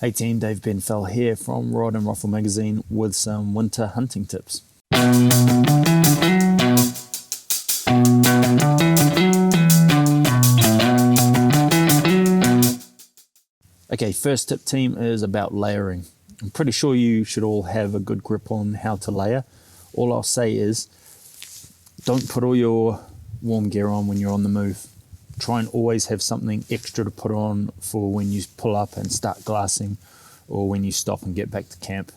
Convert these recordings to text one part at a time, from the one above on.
Hey team, Dave Benfell here from Rod&Rifle magazine with some winter hunting tips. Okay, first tip team is about layering. I'm pretty sure you should all have a good grip on how to layer. All I'll say is don't put all your warm gear on when you're on the move. Try and always have something extra to put on for when you pull up and start glassing or when you stop and get back to camp.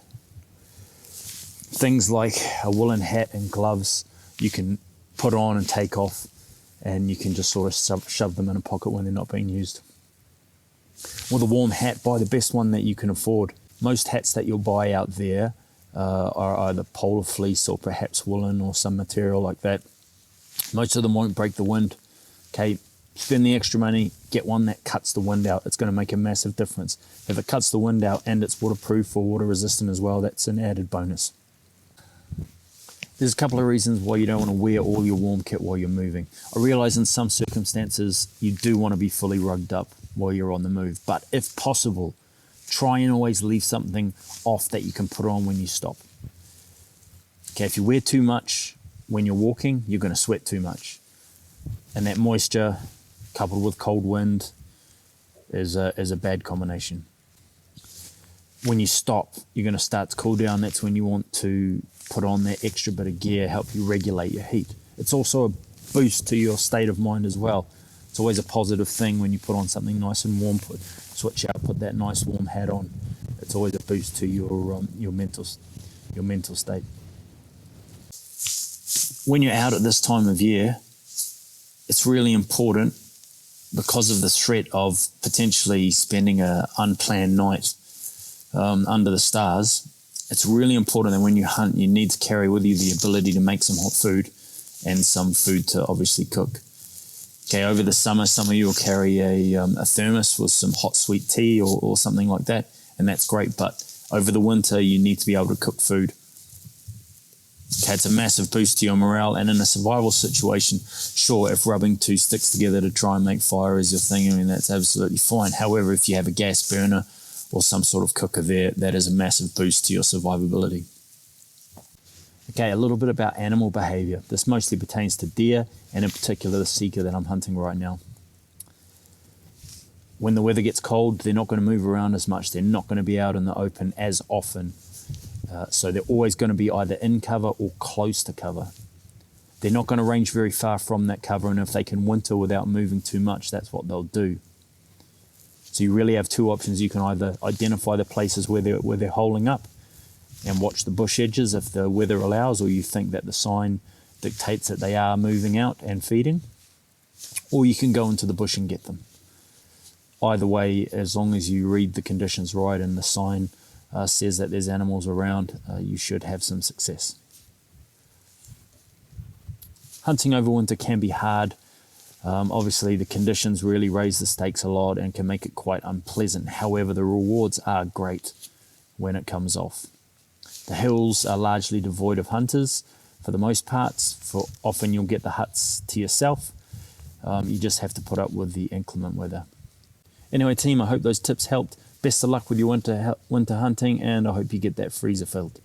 Things like a woolen hat and gloves you can put on and take off, and you can just sort of shove them in a pocket when they're not being used. With a warm hat, buy the best one that you can afford. Most hats that you'll buy out there are either polar fleece or perhaps woolen or some material like that. Most of them won't break the wind. Okay, spend the extra money, get one that cuts the wind out. It's going to make a massive difference. If it cuts the wind out and it's waterproof or water resistant as well, that's an added bonus. There's a couple of reasons why you don't want to wear all your warm kit while you're moving. I realize in some circumstances you do want to be fully rugged up while you're on the move, but if possible, try and always leave something off that you can put on when you stop. Okay, if you wear too much when you're walking, you're going to sweat too much. And that moisture coupled with cold wind is a bad combination. When you stop, you're going to start to cool down. That's when you want to put on that extra bit of gear, help you regulate your heat. It's also a boost to your state of mind as well. It's always a positive thing when you put on something nice and warm. Switch out, put that nice warm hat on. It's always a boost to your mental state. When you're out at this time of year, it's really important because of the threat of potentially spending an unplanned night under the stars. It's really important that when you hunt, you need to carry with you the ability to make some hot food and some food to obviously cook. Okay, over the summer, some of you will carry a thermos with some hot sweet tea or something like that, and that's great. But over the winter, you need to be able to cook food. Okay, it's a massive boost to your morale, and in a survival situation, sure, if rubbing two sticks together to try and make fire is your thing, I mean, that's absolutely fine. However, if you have a gas burner or some sort of cooker there, that is a massive boost to your survivability. Okay, a little bit about animal behavior. This mostly pertains to deer, and in particular the sika that I'm hunting right now. When the weather gets cold, they're not going to move around as much. They're not going to be out in the open as often. So they're always going to be either in cover or close to cover. They're not going to range very far from that cover, and if they can winter without moving too much, that's what they'll do. So you really have two options. You can either identify the places where they're holing up and watch the bush edges if the weather allows, or you think that the sign dictates that they are moving out and feeding, or you can go into the bush and get them. Either way, as long as you read the conditions right and the sign says that there's animals around, you should have some success. Hunting over winter can be hard. Obviously, the conditions really raise the stakes a lot and can make it quite unpleasant. However, the rewards are great when it comes off. The hills are largely devoid of hunters for the most parts. For often you'll get the huts to yourself. You just have to put up with the inclement weather. Anyway, team, I hope those tips helped. Best of luck with your winter hunting, and I hope you get that freezer filled.